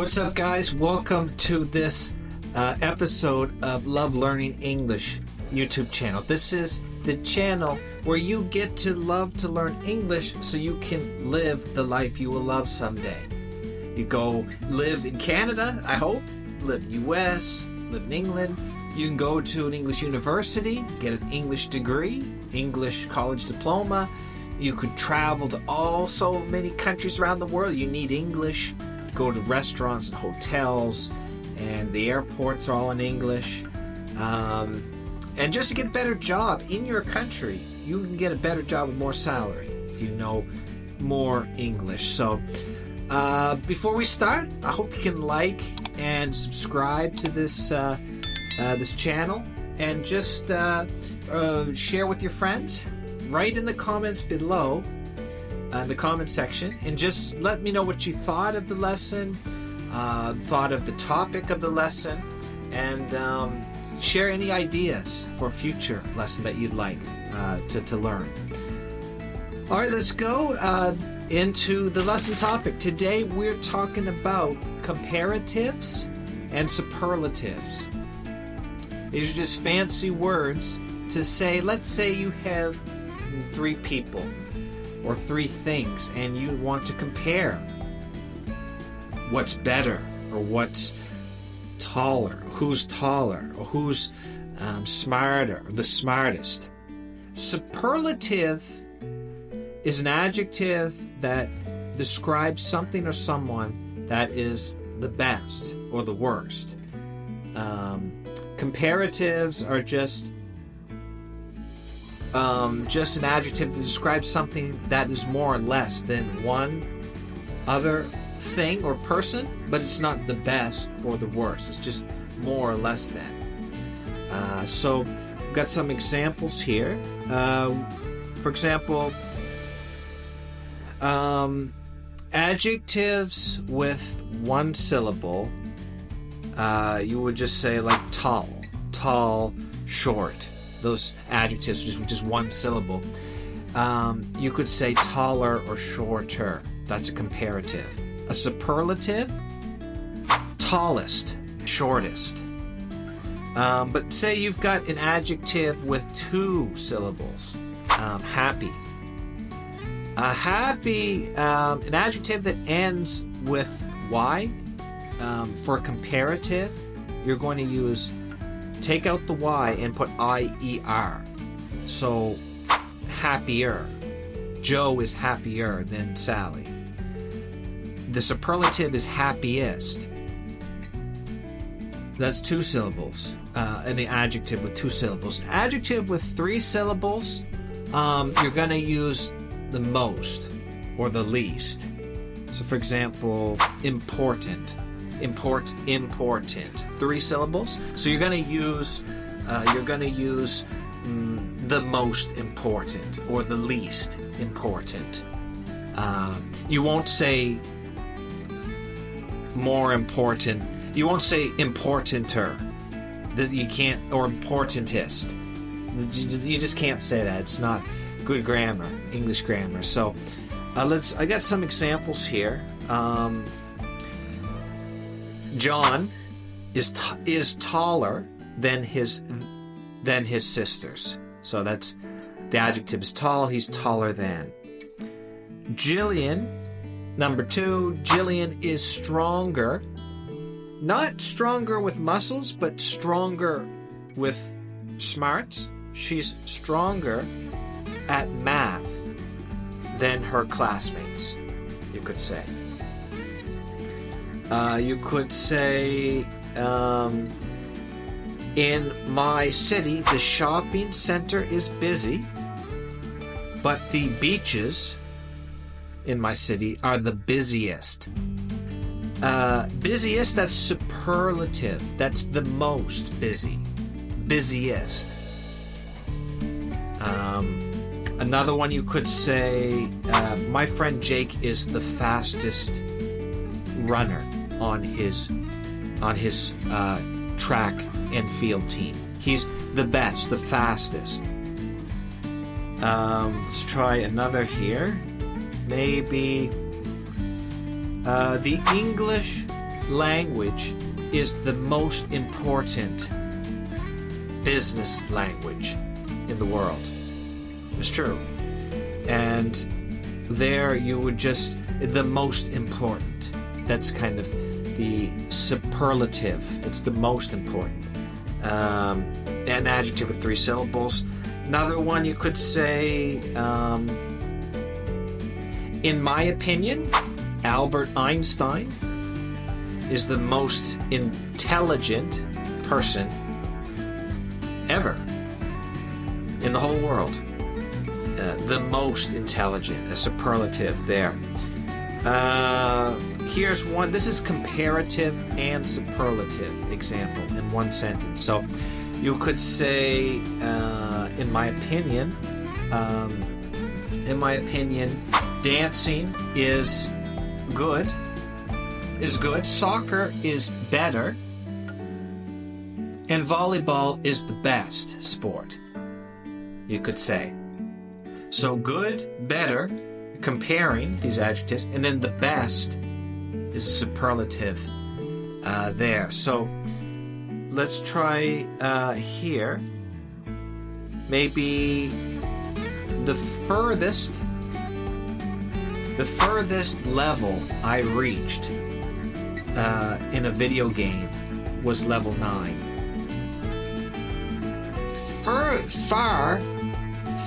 What's up, guys? Welcome to this episode of Love Learning English YouTube channel. This is the channel where you get to love to learn English so you can live the life you will love someday. You go live in Canada, I hope, live in the US, live in England. You can go to an English university, get an English degree, English college diploma. You could travel to so many countries around the world. You need English. Go to restaurants and hotels, and the airports are all in English. And just to get a better job in your country, you can get a better job with more salary if you know more English. So before we start, I hope you can like and subscribe to this this channel, and just share with your friends. Write in the comments below, in the comment section, and just let me know what you thought of the lesson, thought of the topic of the lesson, and share any ideas for future lesson that you'd like to learn. All right, let's go into the lesson topic. Today we're talking about comparatives and superlatives. These are just fancy words to say, let's say you have three people or three things, and you want to compare what's better or what's taller, or who's smarter, or the smartest. Superlative is an adjective that describes something or someone that is the best or the worst. Comparatives are just an adjective to describe something that is more or less than one other thing or person, but it's not the best or the worst. It's just more or less than. So we've got some examples here. For example, adjectives with one syllable, you would just say like tall, short. Those adjectives with just one syllable. You could say taller or shorter. That's a comparative. A superlative, tallest, shortest. But say you've got an adjective with two syllables. Happy. An adjective that ends with Y. For a comparative, you're going to take out the Y and put I-E-R. So, happier. Joe is happier than Sally. The superlative is happiest. That's two syllables. And the adjective with two syllables. Adjective with three syllables, you're going to use the most or the least. So, for example, important. Important. Three syllables. So you're going to use the most important or the least important. You won't say more important. You won't say importanter. That you can't, or importantest. You just can't say that. It's not good grammar, English grammar. So I got some examples here. John is taller than his sisters. So that's the adjective is tall. He's taller than. Jillian, number two. Jillian is stronger. Not stronger with muscles, but stronger with smarts. She's stronger at math than her classmates, you could say. You could say, in my city, the shopping center is busy, but the beaches in my city are the busiest. Busiest, that's superlative. That's the most busy. Busiest. Another one you could say, my friend Jake is the fastest runner on his track and field team. He's the best, the fastest. Let's try another here. Maybe the English language is the most important business language in the world. It's true. And there you would just, the most important. That's kind of the superlative. It's the most important. An adjective with 3 syllables. Another one you could say, in my opinion, Albert Einstein is the most intelligent person ever in the whole world. The most intelligent, a superlative there. Here's one. This is comparative and superlative example in one sentence. So you could say, in my opinion, dancing is good. Soccer is better. And volleyball is the best sport, you could say. So good, better, comparing these adjectives, and then the best is a superlative there. So let's try here. Maybe the furthest level I reached in a video game was level 9.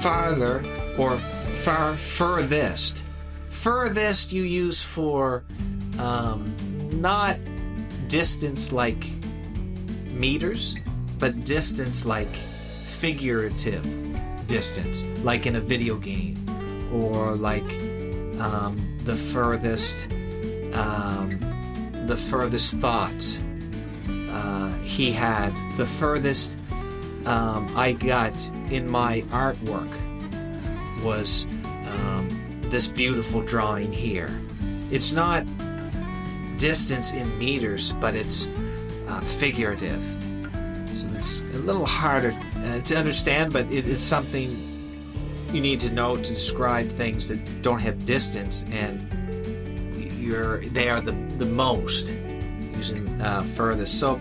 Farther, or furthest. Furthest you use for not distance like meters, but distance like figurative distance, like in a video game, or like the furthest thoughts he had, the furthest I got in my artwork was this beautiful drawing here. It's not distance in meters, but it's figurative. So it's a little harder to understand, but it's something you need to know to describe things that don't have distance, and they are the most, using furthest. So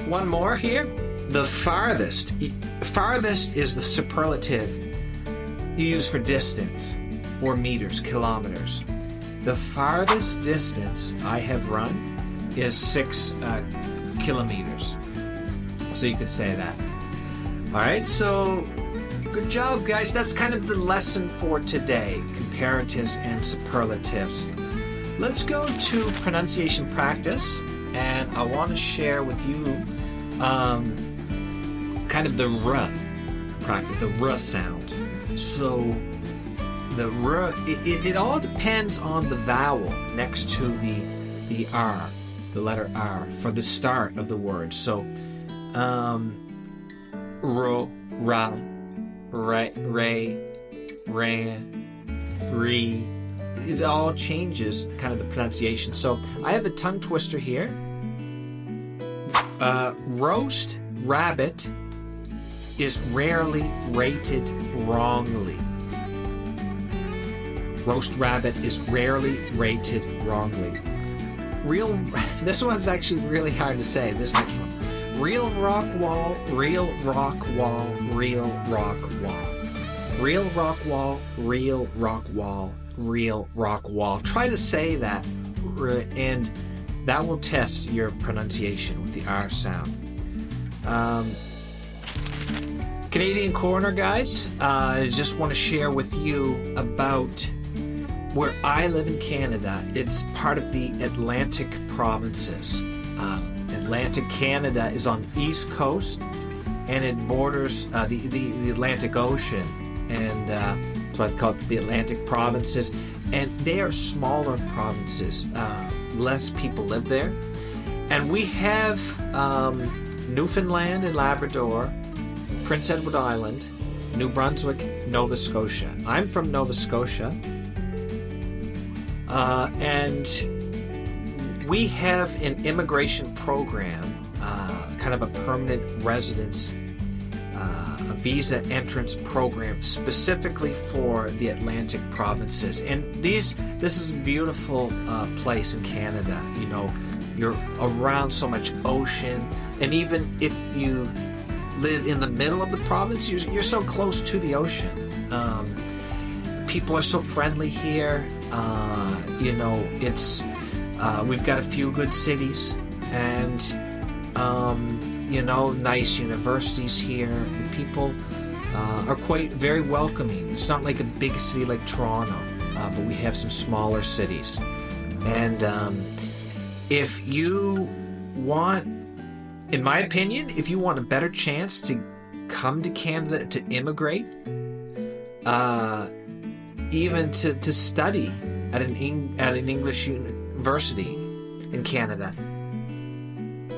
one more here. The farthest. Farthest is the superlative you use for distance, for meters, kilometers. The farthest distance I have run is 6 kilometers. So you could say that. All right, so good job, guys. That's kind of the lesson for today, comparatives and superlatives. Let's go to pronunciation practice, and I want to share with you kind of the R practice, the R sound. So the R, it all depends on the vowel next to the R, the letter R, for the start of the word. So ro, ra, re, ran, re. It all changes kind of the pronunciation. So I have a tongue twister here. Roast rabbit is rarely rated wrongly. Roast rabbit is rarely rated wrongly. This one's actually really hard to say, this next one. Real rock wall, real rock wall, real rock wall. Real rock wall, real rock wall, real rock wall. Try to say that, and that will test your pronunciation with the R sound. Canadian Corner, guys. I just want to share with you about where I live in Canada. It's part of the Atlantic provinces. Atlantic Canada is on the east coast, and it borders the Atlantic Ocean, and so I call it the Atlantic provinces. And they are smaller provinces. Less people live there, and we have Newfoundland and Labrador, Prince Edward Island, New Brunswick, Nova Scotia. I'm from Nova Scotia, and we have an immigration program, kind of a permanent residence visa entrance program specifically for the Atlantic provinces. And this is a beautiful place in Canada. You know, you're around so much ocean, and even if you live in the middle of the province, you're so close to the ocean. People are so friendly here. You know, we've got a few good cities, and you know, nice universities here. The people are very welcoming. It's not like a big city like Toronto, but we have some smaller cities. And if you want, in my opinion, if you want a better chance to come to Canada to immigrate, even to study at an English university in Canada,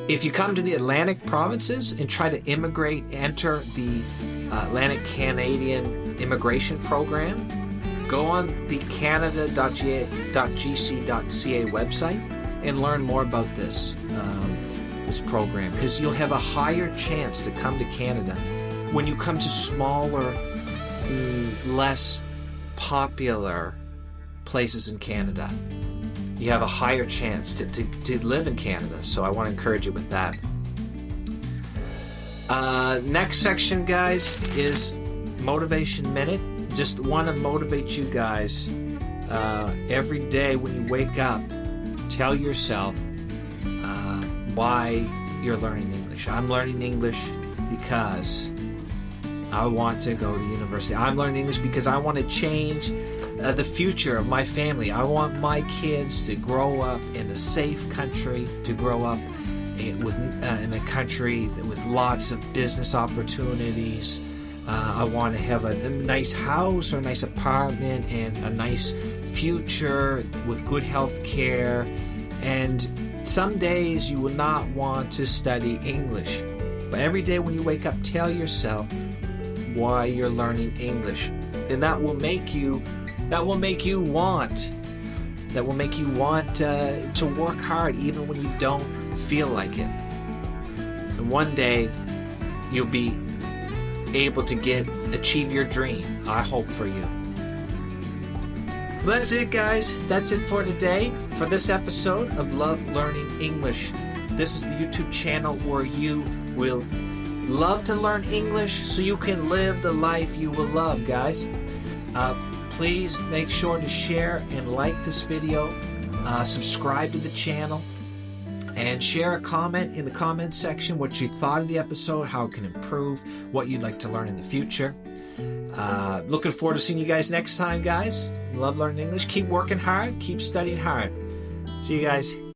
if you come to the Atlantic provinces and try to enter the Atlantic Canadian immigration program, go on the canada.gc.ca website and learn more about this program, because you'll have a higher chance to come to Canada when you come to smaller, less popular places in Canada. You have a higher chance to live in Canada, so I want to encourage you with that. Next section, guys, is Motivation Minute. Just want to motivate you guys every day when you wake up. Tell yourself why you're learning English. I'm learning English because I want to go to university. I'm learning English because I want to change the future of my family. I want my kids to grow up in a safe country, to grow up in a country with lots of business opportunities. I want to have a nice house or a nice apartment and a nice future with good health care. And some days you will not want to study English. But every day when you wake up, tell yourself why you're learning English. And that will make you want to work hard even when you don't feel like it. And one day you'll be able to achieve your dream. I hope for you. That's it, guys. That's it for today, for this episode of Love Learning English. This is the YouTube channel where you will love to learn English so you can live the life you will love, guys. Please make sure to share and like this video, subscribe to the channel, and share a comment in the comment section what you thought of the episode, how it can improve, what you'd like to learn in the future. Looking forward to seeing you guys next time, guys. Love learning English. Keep working hard. Keep studying hard. See you guys.